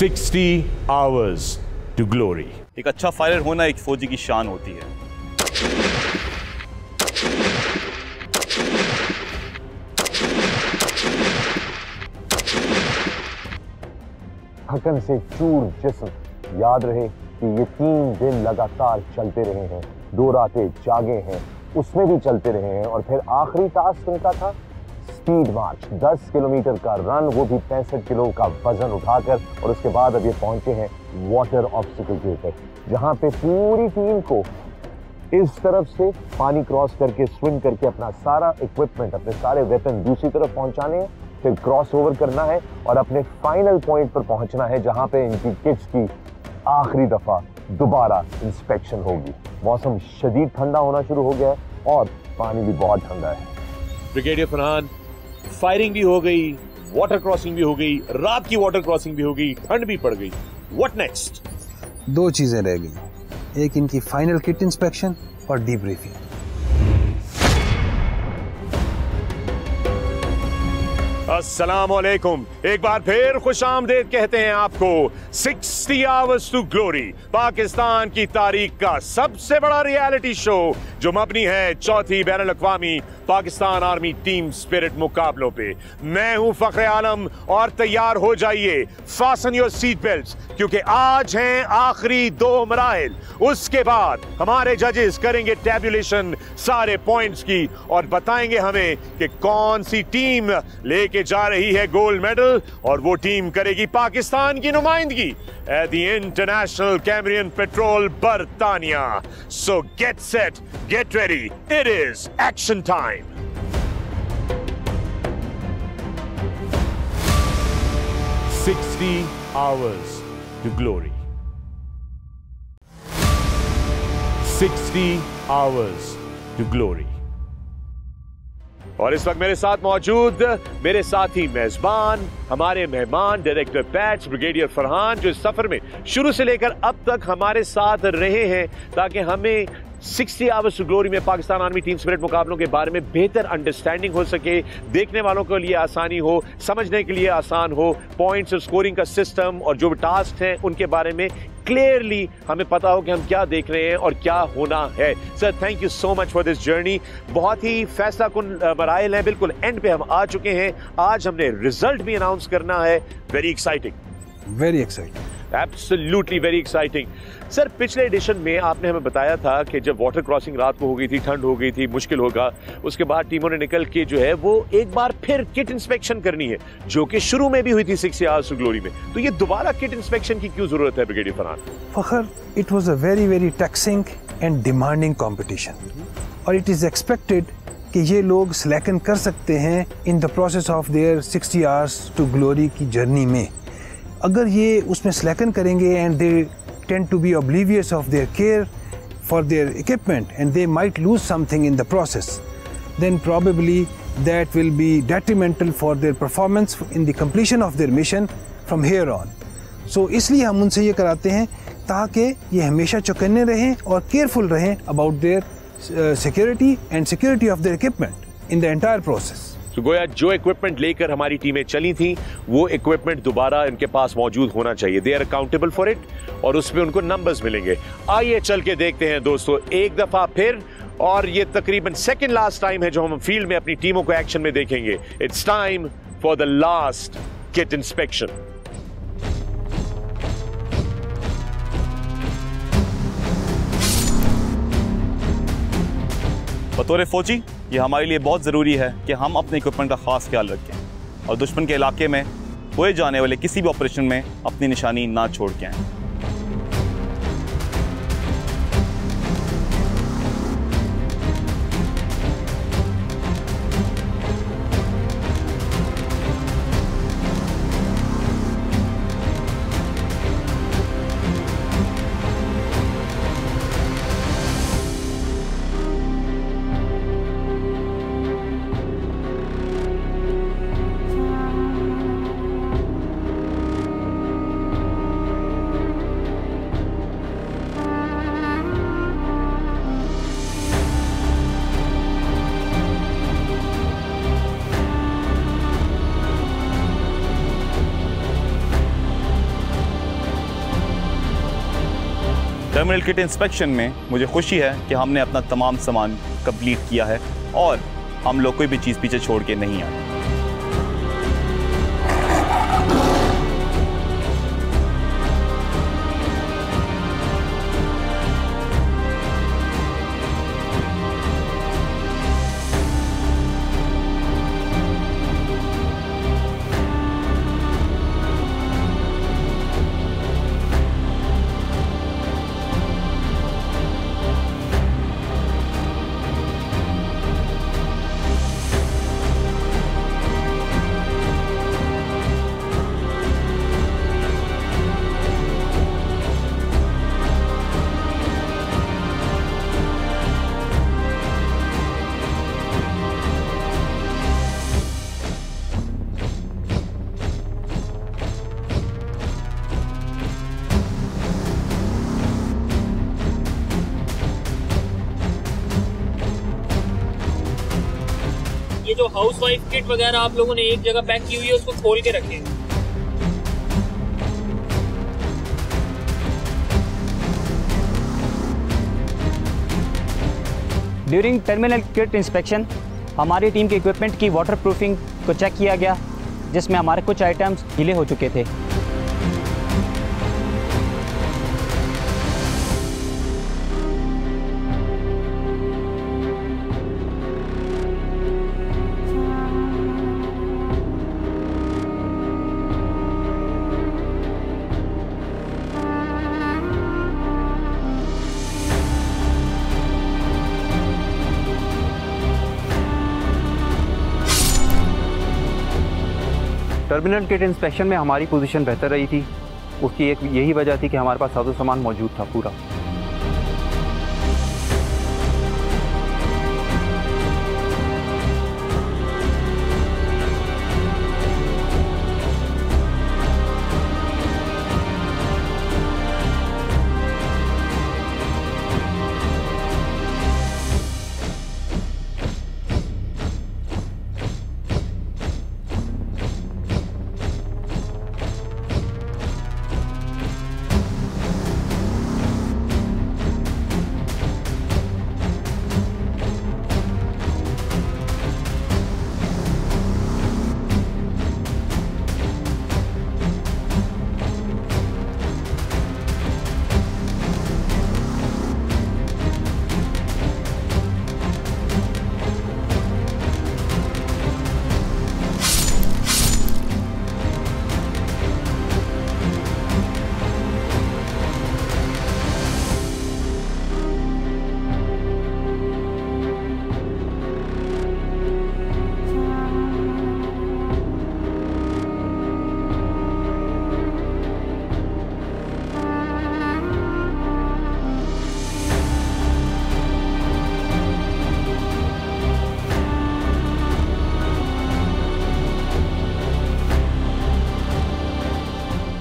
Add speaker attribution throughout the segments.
Speaker 1: 60 hours to glory.
Speaker 2: एक अच्छा fighter होना एक फौजी की शान होती है।
Speaker 3: थकन से चूर जिस्म, याद रहे कि ये 3 दिन लगातार चलते रहे हैं, 2 रातें जागे हैं, उसमें भी चलते रहे हैं, और फिर आखिरी टास्क उनका था स्पीड मार्च, 10 किलोमीटर का रन, वो भी 65 किलो का वजन उठाकर। और उसके बाद अब ये पहुंचे हैं वाटर ऑब्स्टिकल के ऊपर, जहां पे पूरी टीम को इस तरफ से पानी क्रॉस करके, स्विम करके अपना सारा इक्विपमेंट, अपने सारे वेपन दूसरी तरफ पहुंचाने हैं, फिर क्रॉस ओवर करना है और अपने फाइनल पॉइंट पर पहुंचना है, जहां पे इनकी किट्स की आखिरी दफा दोबारा इंस्पेक्शन होगी। मौसम शदीद ठंडा होना शुरू हो गया है और पानी भी बहुत ठंडा है।
Speaker 4: ब्रिगेडियर फरहान, फायरिंग भी हो गई, वाटर क्रॉसिंग भी हो गई, रात की वाटर क्रॉसिंग भी हो गई, ठंड भी पड़ गई, व्हाट नेक्स्ट?
Speaker 5: 2 चीजें रह गई, एक इनकी फाइनल किट इंस्पेक्शन और डीब्रीफिंग।
Speaker 4: अस्सलामुअलैकुम, एक बार फिर खुशामदीद कहते हैं आपको। 60 आवर्स टू ग्लोरी, पाकिस्तान की तारीख का सबसे बड़ा रियलिटी शो, जो मबनी है चौथी बैनुल अक़वामी पाकिस्तान आर्मी टीम स्पिरिट मुकाबलों पे। मैं हूं फख्र आलम और तैयार हो जाइए, फासन योर सीट बेल्ट्स, क्योंकि आज हैं आखिरी 2 मराहिल। उसके बाद हमारे जजेस करेंगे टैब्यूलेशन सारे पॉइंट्स की और बताएंगे हमें कि कौन सी टीम लेके जा रही है गोल्ड मेडल, और वो टीम करेगी पाकिस्तान की नुमाइंदगी at the international Cambrian patrol बर्तानिया। So get set, get ready, it is action time.
Speaker 1: 60 hours to glory. 60 hours to glory.
Speaker 4: और इस वक्त मेरे साथ मौजूद मेरे साथी मेजबान, हमारे मेहमान डायरेक्टर पैट्स, ब्रिगेडियर फरहान, जो इस सफर में शुरू से लेकर अब तक हमारे साथ रहे हैं, ताकि हमें 60 आवर्स टू ग्लोरी में पाकिस्तान आर्मी टीम स्पिरिट मुकाबलों के बारे में बेहतर अंडरस्टैंडिंग हो सके, देखने वालों के लिए आसानी हो, समझने के लिए आसान हो, पॉइंट्स और स्कोरिंग का सिस्टम और जो टास्क हैं उनके बारे में क्लियरली हमें पता हो कि हम क्या देख रहे हैं और क्या होना है। Sir, thank you so much for this journey. बहुत ही फैसला कुन मराइल हैं, बिल्कुल एंड पे हम आ चुके हैं। आज हमने रिजल्ट भी अनाउंस करना है। Very exciting,
Speaker 5: very exciting,
Speaker 4: absolutely very exciting. Sir, पिछले एडिशन में आपने हमें बताया था कि जब वाटर क्रॉसिंग रात को हो गई थी, ठंड हो गई थी, मुश्किल होगा, उसके बाद टीमों ने निकल के जो है वो एक बार फिर किट इंस्पेक्शन करनी है, जो कि शुरू में भी हुई थी 60 आवर्स टू ग्लोरी में। तो ये दोबारा किट इंस्पेक्शन की क्यों जरूरत है brigadier Farhan?
Speaker 5: Fakhar, it was a very very taxing and demanding competition, और इट इज एक्सपेक्टेड कि ये लोग स्लैकन कर सकते हैं in the process of their 60 hours to glory की जर्नी में। अगर ये उसमें स्लैकन करेंगे and they tend to be oblivious of their care for their equipment and they might lose something in the process, then probably that will be detrimental for their performance in the completion of their mission from here on. So इसलिए हम उनसे ये कराते हैं ताकि ये हमेशा चौकन्ने रहें और केयरफुल रहें about their security and security of their equipment in the entire process.
Speaker 4: तो गोया जो इक्विपमेंट लेकर हमारी टीमें चली थी, वो इक्विपमेंट दोबारा इनके पास मौजूद होना चाहिए। They are accountable for it, और उसमें उनको नंबर्स मिलेंगे। आइए चल के देखते हैं दोस्तों एक दफा फिर, और ये तकरीबन सेकंड लास्ट टाइम है जो हम फील्ड में अपनी टीमों को एक्शन में देखेंगे। It's time for the last kit inspection.
Speaker 2: बतौर फौजी ये हमारे लिए बहुत ज़रूरी है कि हम अपने इक्विपमेंट का खास ख्याल रखें और दुश्मन के इलाके में होए जाने वाले किसी भी ऑपरेशन में अपनी निशानी ना छोड़ के आएं। टर्मिनल किट इंस्पेक्शन में मुझे खुशी है कि हमने अपना तमाम सामान कंप्लीट किया है और हम लोग कोई भी चीज़ पीछे छोड़ के नहीं आए।
Speaker 6: ये जो हाउसवाइफ किट वगैरह आप लोगों ने एक जगह पैक की हुई है, उसको खोल के रखें।
Speaker 7: ड्यूरिंग टर्मिनल किट इंस्पेक्शन हमारी टीम के इक्विपमेंट की वाटर प्रूफिंग को चेक किया गया, जिसमें हमारे कुछ आइटम्स ढीले हो चुके थे।
Speaker 8: टर्मिनल किट इंस्पेक्शन में हमारी पोजीशन बेहतर रही थी। उसकी एक यही वजह थी कि हमारे पास साजो सामान मौजूद था पूरा।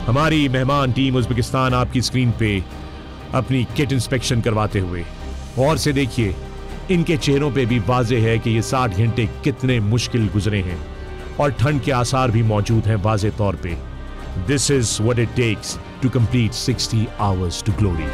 Speaker 4: हमारी मेहमान टीम उज़्बेकिस्तान आपकी स्क्रीन पे अपनी किट इंस्पेक्शन करवाते हुए और से देखिए, इनके चेहरों पे भी वाज़ेह है कि ये 60 घंटे कितने मुश्किल गुजरे हैं और ठंड के आसार भी मौजूद हैं वाज़ेह तौर पे। This is what it takes to complete 60 hours to glory.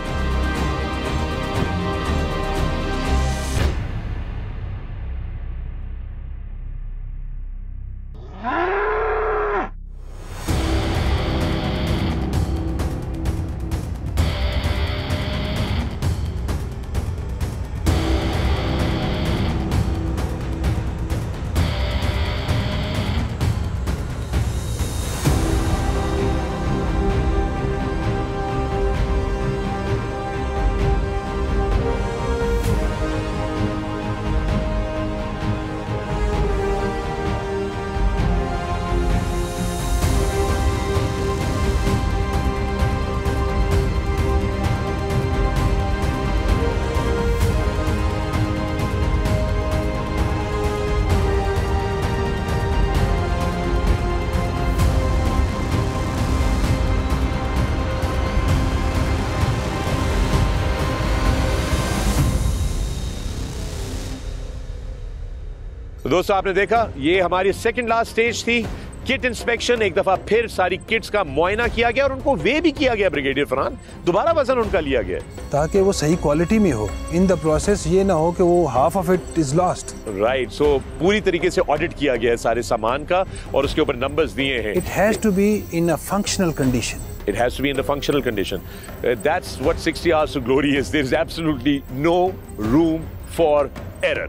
Speaker 4: तो दोस्तों आपने देखा, ये हमारी सेकंड लास्ट स्टेज थी किट इंस्पेक्शन, एक दफा फिर सारी किट्स का मुआयना किया गया और उनको वे भी किया गया ब्रिगेडियर फरहान, दोबारा वजन उनका लिया गया
Speaker 5: ताकि वो सही क्वालिटी में हो। इन द प्रोसेस ये ना हो कि वो half of it is lost.
Speaker 4: Right, so पूरी तरीके से ऑडिट किया गया है सारे सामान का और उसके ऊपर नंबर्स दिए हैं।
Speaker 5: It has to be in a functional condition.
Speaker 4: It has to be in a functional condition. That's what 60 hours to glory is. There is absolutely no room for error.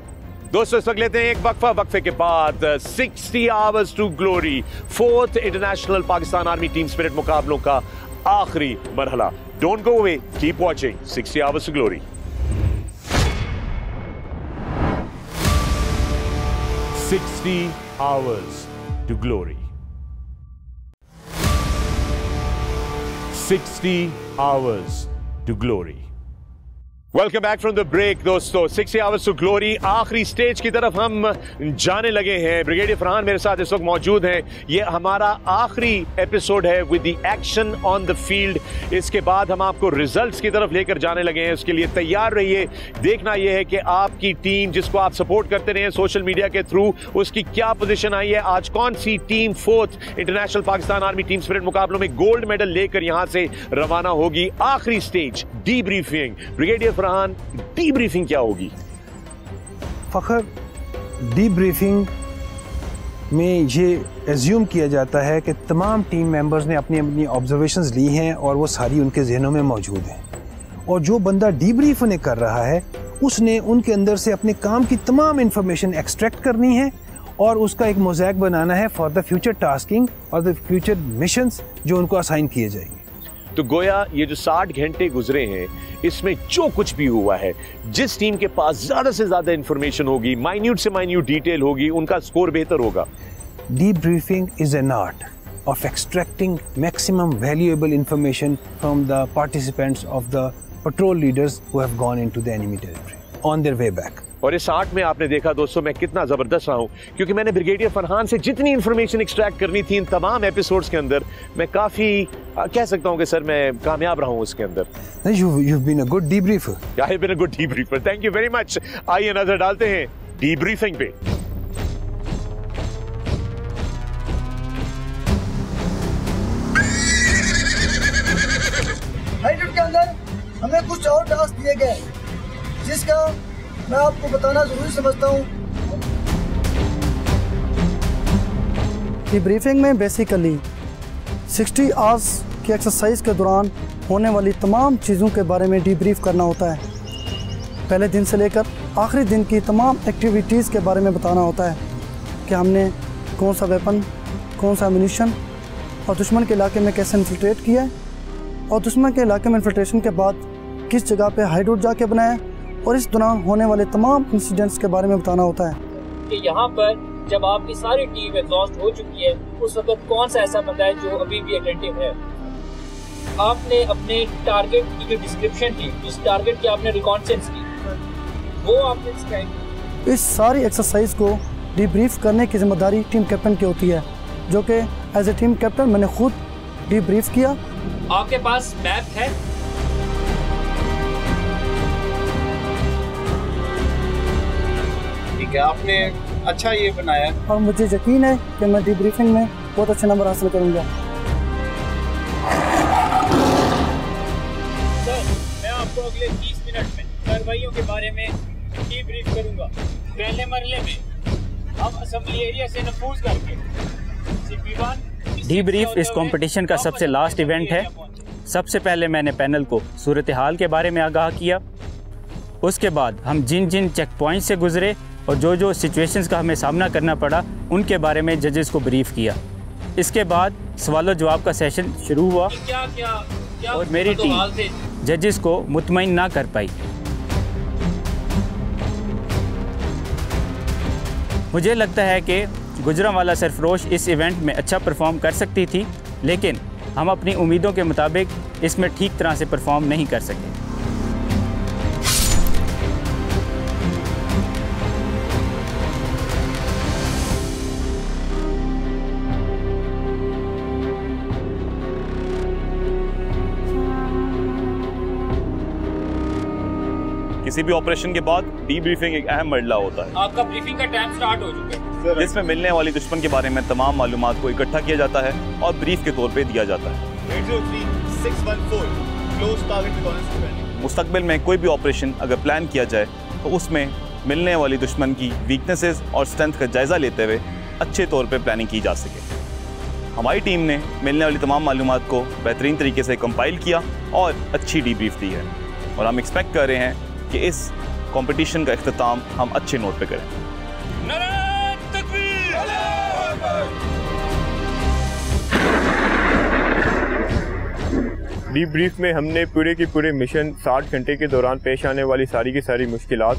Speaker 4: दोस्तों, इस वक्त लेते हैं एक वक्फा, वक्फे के बाद 60 hours to glory, 4th international Pakistan army team spirit मुकाबलों का आखिरी मरहला। Don't go away, keep watching 60 hours to glory.
Speaker 1: 60 hours to glory. 60 hours to glory.
Speaker 4: Welcome back from the break दोस्तों। 60 आवर्स टू ग्लोरी आखिरी स्टेज की तरफ हम जाने लगे हैं। ब्रिगेडियर फरहान मेरे साथ इस वक्त मौजूद हैं। ये हमारा आखिरी एपिसोड है with the action on the field. इसके बाद हम आपको रिजल्ट्स की तरफ लेकर जाने लगे हैं। उसके लिए तैयार रहिए। देखना यह है कि आपकी टीम जिसको आप सपोर्ट करते रहे सोशल मीडिया के थ्रू, उसकी क्या पोजीशन आई है। आज कौन सी team 4th international Pakistan army team spirit मुकाबलों में गोल्ड मेडल लेकर यहां से रवाना होगी। आखिरी stage D briefing. Brigadier Farhan, D briefing क्या होगी?
Speaker 5: फखर, डी ब्रीफिंग में ये एज्यूम किया जाता है कि तमाम टीम मेंबर्स ने अपनी अपनी ऑब्जर्वेशंस ली हैं और वो सारी उनके जहनों में मौजूद हैं, और जो बंदा डी ब्रीफ उन्हें कर रहा है उसने उनके अंदर से अपने काम की तमाम इंफॉर्मेशन एक्सट्रैक्ट करनी है और उसका एक मोज़ैक बनाना है फॉर द फ्यूचर टास्किंग और द फ्यूचर मिशंस जो उनको असाइन किए जाएंगे।
Speaker 4: तो गोया ये जो 60 घंटे गुजरे हैं इसमें जो कुछ भी हुआ है, जिस टीम के पास ज्यादा से ज्यादा इंफॉर्मेशन होगी, माइन्यूट से माइन्यूट डिटेल होगी, उनका स्कोर बेहतर होगा।
Speaker 5: Debriefing is an art of extracting maximum valuable information from the participants of the patrol leaders who have gone into the enemy territory on their way back.
Speaker 4: और इस art में आपने देखा दोस्तों मैं कितना जबरदस्त रहा हूं, क्योंकि मैंने ब्रिगेडियर फरहान से जितनी इंफॉर्मेशन एक्सट्रैक्ट करनी थी इन तमाम एपिसोड्स के अंदर, मैं काफी कह सकता हूं कि सर मैं कामयाब रहा हूं उसके अंदर।
Speaker 5: You've been a good debriefer.
Speaker 4: I have been a good debriefer. Thank you very much. आइए नजर डालते हैं डीब्रीफिंग पे।
Speaker 9: हाइड्रेट के अंदर हमें कुछ और टास्क दिए गए जिसका मैं आपको बताना जरूरी समझता हूँ। डीब्रीफिंग में बेसिकली 60 आवर्स की एक्सरसाइज के दौरान होने वाली तमाम चीज़ों के बारे में डीब्रीफ करना होता है। पहले दिन से लेकर आखिरी दिन की तमाम एक्टिविटीज़ के बारे में बताना होता है कि हमने कौन सा वेपन, कौन सा एम्यूनिशन और दुश्मन के इलाके में कैसे इन्फिल्ट्रेट किया है, और दुश्मन के इलाके में इन्फिल्ट्रेशन के बाद किस जगह पे हाइडआउट जाके बनाया, और इस दौरान होने वाले तमाम इंसिडेंट्स के बारे में बताना होता है।
Speaker 6: कि यहाँ पर जब आपकी सारी टीम एग्जॉस्ट हो चुकी है उस वक्त कौन सा ऐसा बंदा है जो अभी भी अटेंटिव है। आपने अपने टारगेट की जो डिस्क्रिप्शन थी, जिस टारगेट की आपने रिकॉन्सेंस की, वो आपने डिस्क्राइब की।
Speaker 9: इस सारी एक्सरसाइज को डीब्रीफ करने की जिम्मेदारी टीम कैप्टन की होती है, जो कि एज ए टीम कैप्टन मैंने खुद डीब्रीफ किया।
Speaker 6: आपके पास मैप है?
Speaker 10: ठीक है, आपने अच्छा ये बनाया
Speaker 9: और मुझे यकीन है कि मैं डीब्रीफिंग में बहुत अच्छे नंबर हासिल करूंगा।
Speaker 6: सर, मैं आपको अगले 30 मिनट में कार्रवाइयों के बारे में डीब्रीफ करूंगा। पहले मरहले में हम असेंबली एरिया से नफूज करके
Speaker 7: डीब्रीफ इस कंपटीशन का सबसे लास्ट इवेंट है। सबसे पहले मैंने पैनल को सूरत हाल के बारे में आगाह किया। उसके बाद हम जिन जिन चेक पॉइंट से गुजरे और जो जो सिचुएशंस का हमें सामना करना पड़ा उनके बारे में जजेस को ब्रीफ किया। इसके बाद सवाल जवाब का सेशन शुरू हुआ और मेरी टीम जजेस को मुतमईन ना कर पाई। मुझे लगता है कि गुजरांवाला सरफरोश इस इवेंट में अच्छा परफॉर्म कर सकती थी, लेकिन हम अपनी उम्मीदों के मुताबिक इसमें ठीक तरह से परफॉर्म नहीं कर सके।
Speaker 2: किसी भी ऑपरेशन के बाद डीब्रीफिंग एक अहम मरहला होता है।
Speaker 6: आपका ब्रीफिंग का टाइम स्टार्ट हो चुका है।
Speaker 2: जिसमें मिलने वाली दुश्मन के बारे में तमाम मालूमात को इकट्ठा किया जाता है और ब्रीफ के तौर पे दिया जाता है। मुस्तकबिल में कोई भी ऑपरेशन अगर प्लान किया जाए तो उसमें मिलने वाली दुश्मन की वीकनेसेस और स्ट्रेंथ का जायज़ा लेते हुए अच्छे तौर पे प्लानिंग की जा सके। हमारी टीम ने मिलने वाली तमाम मालूमात को बेहतरीन तरीके से कंपाइल किया और अच्छी डीब्रीफ दी है और हम एक्सपेक्ट कर रहे हैं कि इस कंपटीशन का इख्तिताम हम अच्छे नोट पे करें।
Speaker 11: डीब्रीफ में हमने पूरे के पूरे मिशन 60 घंटे के दौरान पेश आने वाली सारी की सारी मुश्किलात,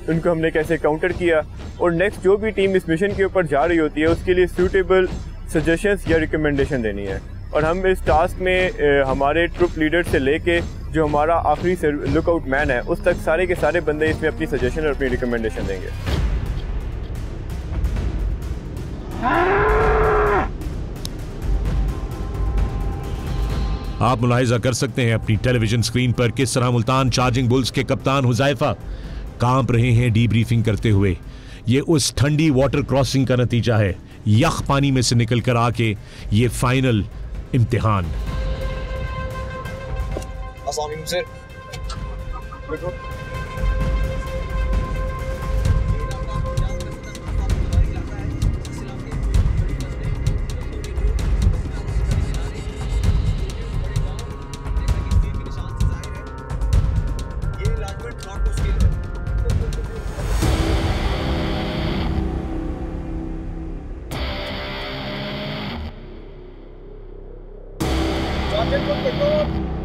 Speaker 11: उनको हमने कैसे काउंटर किया और नेक्स्ट जो भी टीम इस मिशन के ऊपर जा रही होती है उसके लिए सूटेबल सजेशंस या रिकमेंडेशन देनी है। और हम इस टास्क में हमारे ट्रुप लीडर से लेके जो हमारा आखिरी लुकआउट मैन है उस तक सारे के सारे बंदे इसमें अपनी सजेशन और अपनी रिकमेंडेशन देंगे।
Speaker 1: आप मुलाहिजा कर सकते हैं अपनी टेलीविजन स्क्रीन पर किस तरह मुल्तान चार्जिंग बुल्स के कप्तान हुज़ैफा कांप रहे हैं डीब्रीफिंग करते हुए। ये उस ठंडी वाटर क्रॉसिंग का नतीजा है, यख पानी में से निकल कर आके ये फाइनल इम्तिहान।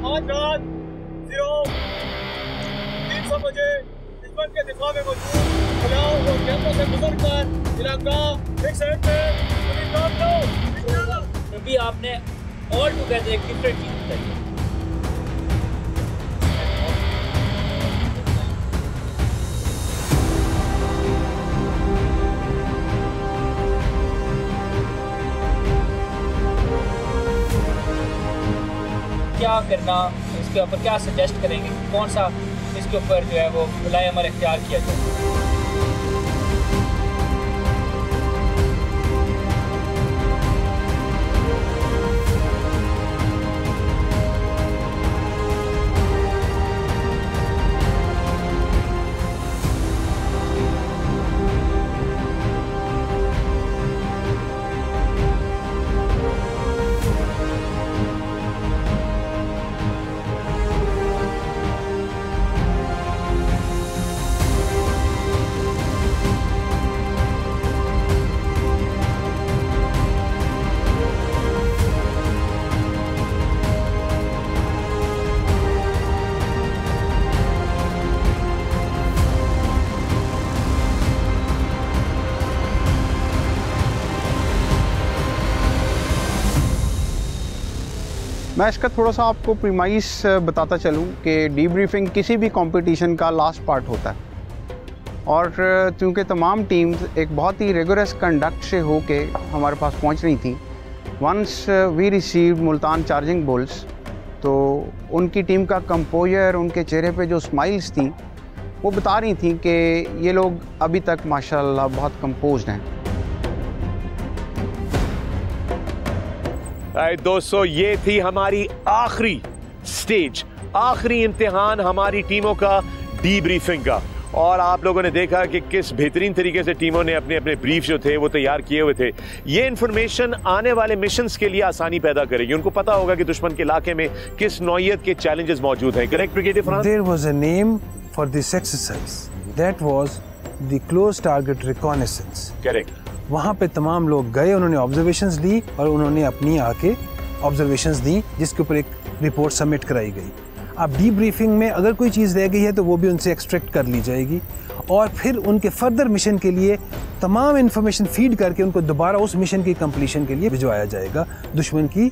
Speaker 12: आज रात 0300 बजे दुश्मन के दिफा में मौजूद फलाओ और कैंपों से गुजर कर इलाका एक साइड पे
Speaker 6: अभी आपने ऑल टुगेदर एक डिफरेंट चीज बताई। क्या करना, इसके ऊपर क्या सजेस्ट करेंगे, कौन सा इसके ऊपर जो है वो मुलायम अमल इख्तियार किया जाए?
Speaker 13: मैं इसका थोड़ा सा आपको प्रीमाइस बताता चलूँ कि डीब्रीफिंग किसी भी कंपटीशन का लास्ट पार्ट होता है और चूँकि तमाम टीम्स एक बहुत ही रिगोरस कंडक्ट से होके हमारे पास पहुँच रही थी। Once we received Multan charging bulls तो उनकी टीम का कंपोजर, उनके चेहरे पे जो स्माइल्स थी वो बता रही थी कि ये लोग अभी तक माशाल्लाह बहुत कंपोज्ड हैं।
Speaker 4: दोस्तों, ये थी हमारी आखिरी स्टेज, आखिरी इम्तिहान हमारी टीमों का डीब्रीफिंग का। और आप लोगों ने देखा कि किस बेहतरीन तरीके से टीमों ने अपने अपने ब्रीफ जो थे वो तैयार किए हुए थे। ये इंफॉर्मेशन आने वाले मिशंस के लिए आसानी पैदा करेगी। उनको पता होगा कि दुश्मन के इलाके में किस नौइयत के चैलेंजेस मौजूद हैं। Correct brigadier Farhan?
Speaker 5: There was a name for this exercise. That was the close target reconnaissance.
Speaker 4: Correct.
Speaker 5: वहाँ पे तमाम लोग गए, उन्होंने ऑब्जर्वेशंस ली और उन्होंने अपनी आके ऑब्जर्वेशंस दी जिसके ऊपर एक रिपोर्ट सबमिट कराई गई। अब डीब्रीफिंग में अगर कोई चीज़ रह गई है तो वो भी उनसे एक्सट्रैक्ट कर ली जाएगी और फिर उनके फर्दर मिशन के लिए तमाम इन्फॉर्मेशन फीड करके उनको दोबारा उस मिशन की कंप्लीशन के लिए भिजवाया जाएगा दुश्मन की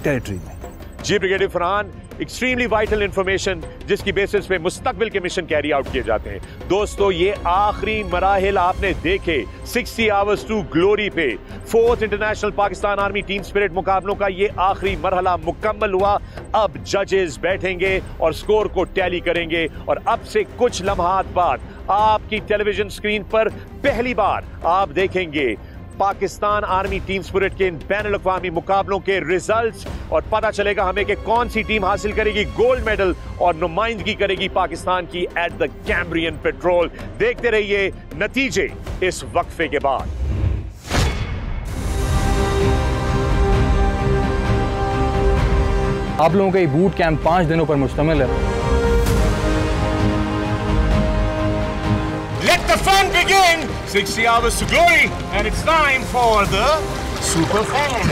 Speaker 5: टेरिटरी में।
Speaker 4: जी brigadier Farhan, extremely vital information जिसकी बेसिस पे मुस्तकबिल के मिशन कैरी आउट किए जाते हैं। दोस्तों, ये आखिरी मराहिल आपने देखे 60 आवर्स टू ग्लोरी पे 4th international Pakistan army team spirit मुकाबलों का ये आखिरी मरहला मुकम्मल हुआ। अब जजेस बैठेंगे और स्कोर को टैली करेंगे और अब से कुछ लम्हात बाद आपकी टेलीविजन स्क्रीन पर पहली बार आप देखेंगे पाकिस्तान आर्मी टीम स्पिरिट के इन बैनुल-अक़वामी मुकाबलों के रिजल्ट्स और पता चलेगा हमें कि कौन सी टीम हासिल करेगी गोल्ड मेडल और नुमाइंदगी करेगी पाकिस्तान की एट द कैम्ब्रियन पेट्रोल। देखते रहिए नतीजे इस वक्फे के बाद।
Speaker 14: आप लोगों का ये बूट कैंप 5 दिनों पर मुश्तमिल है।
Speaker 4: Let the fun begin! 60 hours to glory, and it's time for the Super Fan.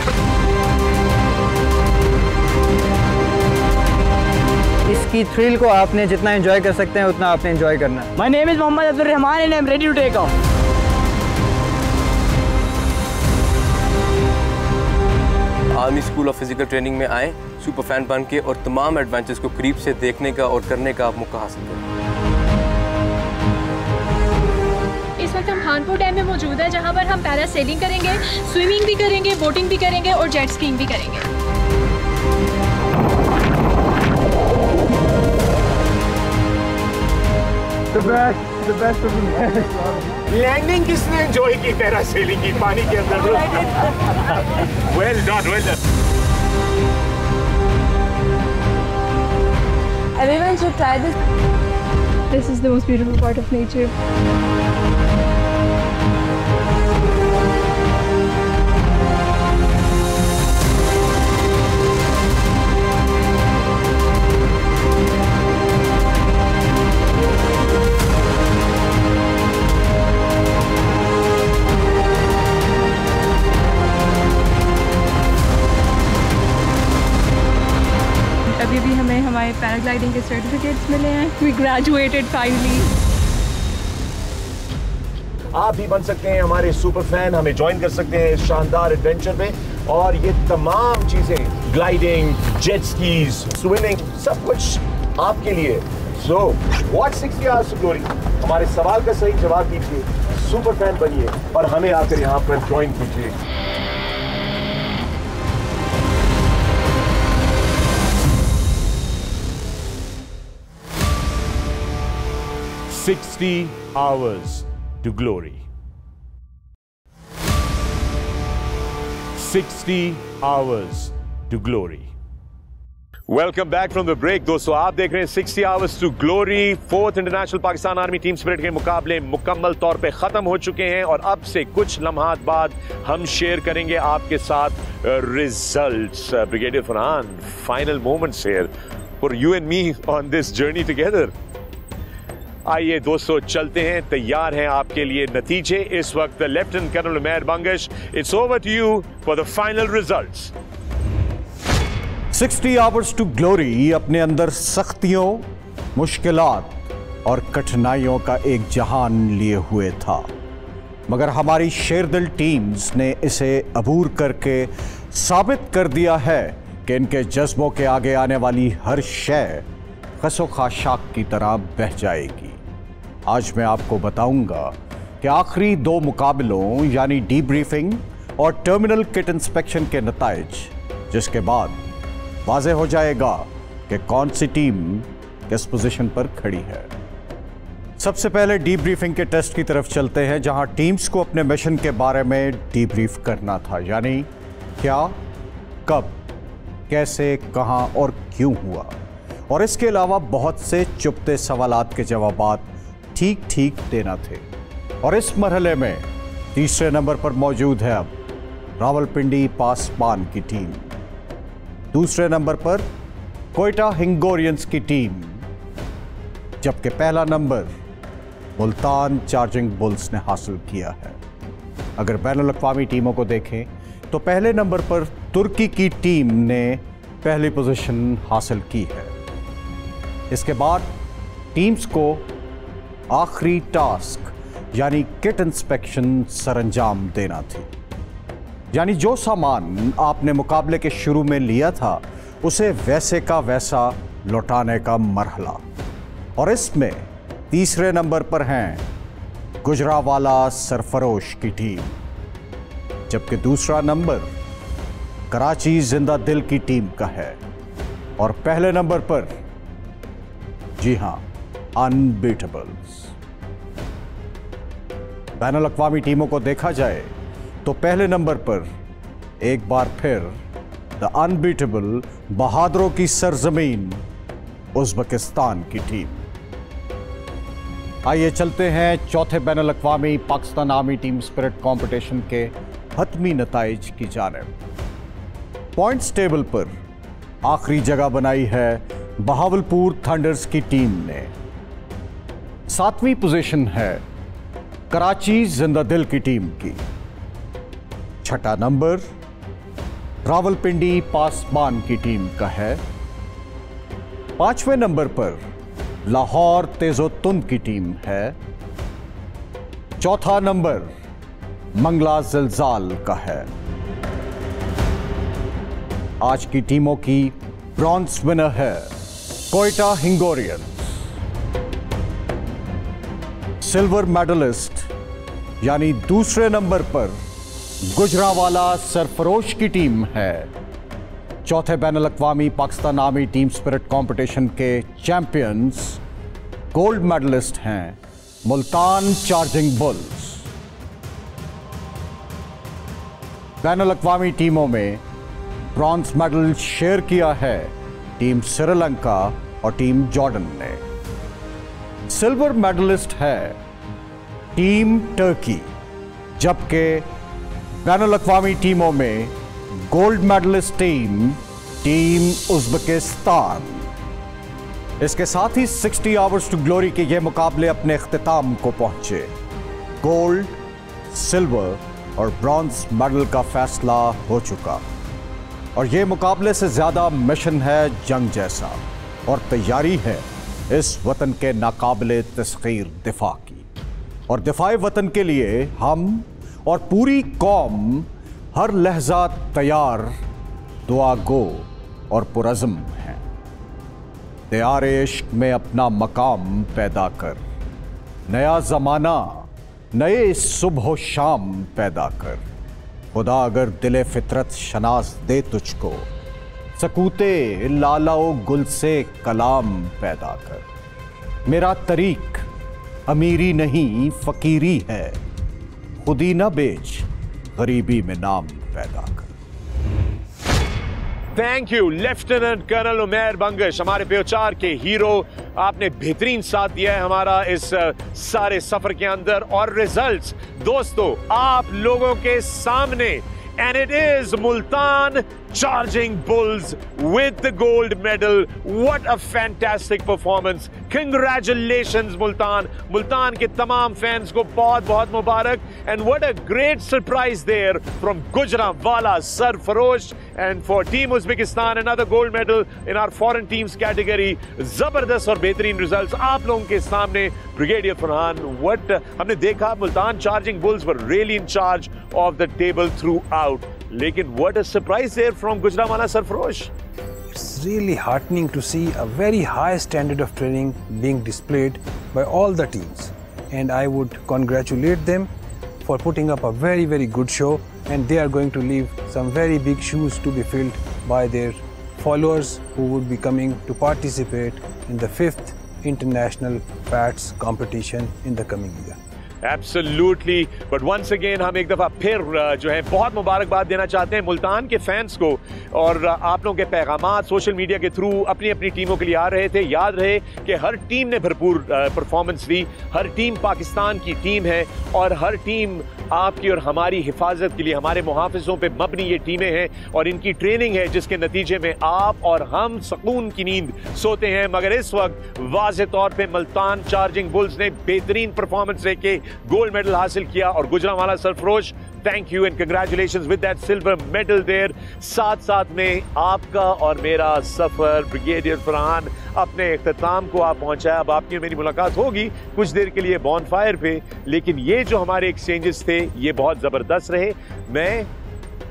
Speaker 14: इसकी थ्रिल को आपने जितना एंजॉय कर सकते हैं उतना आपने एंजॉय करना है।
Speaker 15: My name is Mohammad Abdul Rahman and I'm ready to take off.
Speaker 16: Army school of physical training में आए, सुपर फैन बन के और तमाम एडवेंचर्स को करीब से देखने का और करने का आप मौका हासिल करें।
Speaker 17: इस वक्त हम खानपुर डैम में मौजूद है, जहां पर हम पैरासेलिंग करेंगे, स्विमिंग भी करेंगे, बोटिंग भी करेंगे और जेट स्कीइंग भी करेंगे।
Speaker 12: The best of the best.
Speaker 4: Landing किसने एंजॉय की पैरासेलिंग की पानी के अंदर? Well done, well done.
Speaker 17: Everyone should try this. This is the most beautiful part of nature. अभी भी हमें हमारे पैराग्लाइडिंग के सर्टिफिकेट्स मिले हैं। We graduated finally.
Speaker 4: आप भी बन सकते हैं हमारे सुपर फैन, हमें ज्वाइन कर सकते हैं इस शानदार एडवेंचर में और ये तमाम चीजें ग्लाइडिंग, जेट स्कीज, स्विमिंग, सब कुछ आपके लिए। So, what 60 hours to glory? हमारे सवाल का सही जवाब दीजिए, सुपर फैन बनिए और हमें आकर यहाँ पर ज्वाइन कीजिए। 60 hours to glory. 60 hours to glory. Welcome back from the break दोस्तों, आप देख रहे हैं 60 hours to glory। 4th international Pakistan army team spirit के मुकाबले मुकम्मल तौर पे खत्म हो चुके हैं और अब से कुछ लम्हात बाद हम शेयर करेंगे आपके साथ results. Brigadier Farhan, final moments here for you and me on this journey together. आइए दोस्तों चलते हैं, तैयार हैं आपके लिए नतीजे। इस वक्त lieutenant colonel Umair Bangash, it's over to you for the final results.
Speaker 18: 60 hours to glory अपने अंदर सख्तियों, मुश्किलात और कठिनाइयों का एक जहान लिए हुए था, मगर हमारी शेरदिल टीम्स ने इसे अबूर करके साबित कर दिया है कि इनके जज्बों के आगे आने वाली हर शय खसो खाशाक की तरह बह जाएगी। आज मैं आपको बताऊंगा कि आखिरी 2 मुकाबलों यानी डीब्रीफिंग और टर्मिनल किट इंस्पेक्शन के नताइज, जिसके बाद वाज़ेह हो जाएगा कि कौन सी टीम किस पोजीशन पर खड़ी है। सबसे पहले डीब्रीफिंग के टेस्ट की तरफ चलते हैं, जहां टीम्स को अपने मिशन के बारे में डीब्रीफ करना था, यानी क्या, कब, कैसे, कहां और क्यों हुआ, और इसके अलावा बहुत से चुपते सवालात के जवाबात ठीक ठीक देना थे। और इस मरहले में तीसरे नंबर पर मौजूद है अब रावलपिंडी पासबान की टीम, दूसरे नंबर पर कोयटा हिंगोरियंस की टीम, जबकि पहला नंबर मुल्तान चार्जिंग बुल्स ने हासिल किया है। अगर बैनुल-अक़वामी टीमों को देखें तो पहले नंबर पर तुर्की की टीम ने पहली पोजीशन हासिल की है। इसके बाद टीम्स को आखिरी टास्क यानी किट इंस्पेक्शन सरंजाम देना थी, यानी जो सामान आपने मुकाबले के शुरू में लिया था उसे वैसे का वैसा लौटाने का मरहला। और इसमें तीसरे नंबर पर हैं गुजरावाला सरफरोश की टीम, जबकि दूसरा नंबर कराची जिंदा दिल की टीम का है और पहले नंबर पर, जी हां, अनबीटेबल्स। बैनुल अक़वामी टीमों को देखा जाए तो पहले नंबर पर एक बार फिर द अनबीटेबल बहादुरों की सरजमीन उज़्बेकिस्तान की टीम। आइए चलते हैं चौथे बैनुल अक़वामी Pakistan army team spirit competition के हतमी नताइज की जानिब। पॉइंट्स टेबल पर आखिरी जगह बनाई है बहावलपुर थंडर्स की टीम ने। 7वीं पोजीशन है कराची जिंदादिल की टीम की। 6ठा नंबर रावलपिंडी पासबान की टीम का है। 5वें नंबर पर लाहौर तेजोतुन की टीम है। 4था नंबर मंगला जिलजाल का है। आज की टीमों की ब्रॉन्ज विनर है कोयटा हिंगोरियंस। सिल्वर मेडलिस्ट यानी दूसरे नंबर पर गुजरांवाला सरफरोश की टीम है। चौथे बैनुल अक़वामी Pakistan army team spirit competition के चैंपियंस गोल्ड मेडलिस्ट हैं मुल्तान चार्जिंग बुल्स। बैनुल अक़वामी टीमों में ब्रॉन्ज मेडल शेयर किया है टीम श्रीलंका और टीम जॉर्डन ने। सिल्वर मेडलिस्ट है टीम टर्की, जबकि बैनुल अक़वामी टीमों में गोल्ड मेडलिस्ट टीम उज़्बेकिस्तान। इसके साथ ही 60 आवर्स टू ग्लोरी के ये मुकाबले अपने इख्तिताम को पहुंचे। गोल्ड, सिल्वर और ब्रॉन्ज मेडल का फैसला हो चुका और ये मुकाबले से ज्यादा मिशन है जंग जैसा और तैयारी है इस वतन के नाकाबिले तस्खीर दिफा की। और दिफाए वतन के लिए हम और पूरी कौम हर लहजा तैयार, दुआ गो और पुरज़्म हैं। दियार इश्क में अपना मकाम पैदा कर, नया ज़माना नए सुबह शाम पैदा कर। खुदा अगर दिले फितरत शनास दे तुझको, सकूते लालाओ गुल से कलाम पैदा कर। मेरा तरीक अमीरी नहीं फ़कीरी है, खुदी न बेच गरीबी में नाम पैदा कर।
Speaker 4: Thank you lieutenant colonel Umair Bangash, हमारे पेचार के हीरो। आपने बेहतरीन साथ दिया है हमारा इस सारे सफर के अंदर। और रिजल्ट्स दोस्तों आप लोगों के सामने, and it is Multan Charging Bulls with the gold medal. What a fantastic performance. Congratulations Multan. Multan के तमाम फैंस को बहुत बहुत मुबारक। And what a great surprise there from Gujranwala Sarfarosh. And for Team Uzbekistan another gold medal in our foreign teams category. जबरदस्त और बेहतरीन results आप लोगों के सामने। ब्रिगेडियर फरहान, what हमने देखा Multan Charging Bulls were really in charge of the table throughout. लेकिन what a surprise there from Gujranwala Sarfarosh.
Speaker 5: It's really heartening to see a very high standard of training being displayed by all the teams, and I would congratulate them for putting up a very, very good show, and they are going to leave some very big shoes to be filled by their followers who would be coming to participate in the 5th International PATS competition in the coming year.
Speaker 4: Absolutely, but once again हम एक दफ़ा फिर जो है बहुत मुबारकबाद देना चाहते हैं मुल्तान के फैंस को। और आप लोगों के पैगामात सोशल मीडिया के थ्रू अपनी अपनी टीमों के लिए आ रहे थे। याद रहे कि हर टीम ने भरपूर परफॉर्मेंस दी। हर टीम पाकिस्तान की टीम है और हर टीम आपकी और हमारी हिफाजत के लिए, हमारे मुहाफिजों पे मबनी ये टीमें हैं और इनकी ट्रेनिंग है जिसके नतीजे में आप और हम सुकून की नींद सोते हैं। मगर इस वक्त वाज़े तौर पे मुल्तान चार्जिंग बुल्स ने बेहतरीन परफॉर्मेंस देके गोल्ड मेडल हासिल किया। और Gujranwala Sarfarosh, thank you and congratulations with that silver medal there. साथ साथ में आपका और मेरा सफर ब्रिगेडियर फरहान अपने इख्तिताम को आप पहुंचाया। अब आपकी मेरी मुलाकात होगी कुछ देर के लिए बॉनफायर पे, लेकिन ये जो हमारे एक्सचेंजेस थे ये बहुत ज़बरदस्त रहे। मैं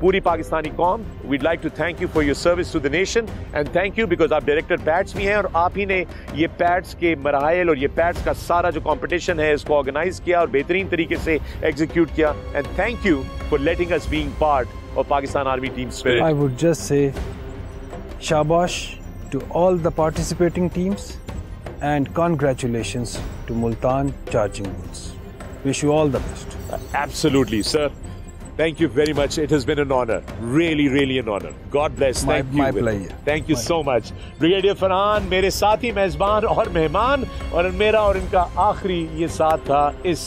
Speaker 4: पूरी पाकिस्तानी कौम, we'd like to thank you for your service to the nation and thank you because आप डायरेक्टर पैट्स भी हैं और आप ही ने ये पैट्स के मराहल और ये पैट्स का सारा जो कंपटीशन है इसको ऑर्गेनाइज किया और बेहतरीन तरीके से एग्जीक्यूट किया। And thank you for letting us being part of Pakistan army team spirit.
Speaker 5: I would just say शाबाश to all the participating teams and congratulations to Multan Charging Bulls. Wish you all the best.
Speaker 4: Absolutely, sir. Thank you very much. It has been an honor. Really, really an honor. God bless. Thank you.
Speaker 5: My pleasure.
Speaker 4: Thank you so much. Brigadier Farhan मेरे साथी मेजबान और मेहमान, और मेरा और इनका आखिरी ये साथ था इस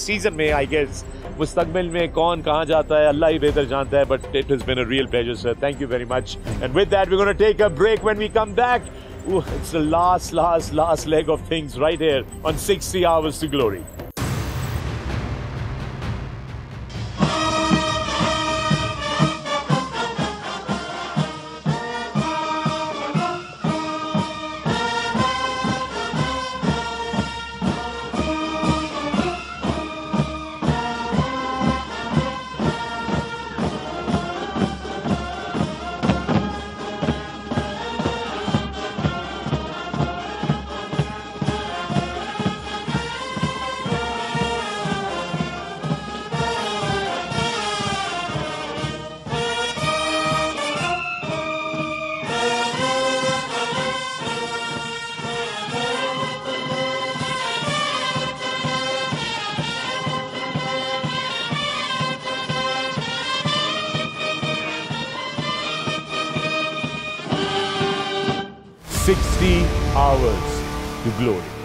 Speaker 4: सीजन में। आई गेस मुस्तकबिल में कौन कहाँ जाता है अल्लाह ही बेहतर जानता है, but it has been a real pleasure sir. Thank you very much. And with that we gonna take a break. When we come back, it's the last leg of things right here on 60 Hours to Glory. "60 Hours to Glory."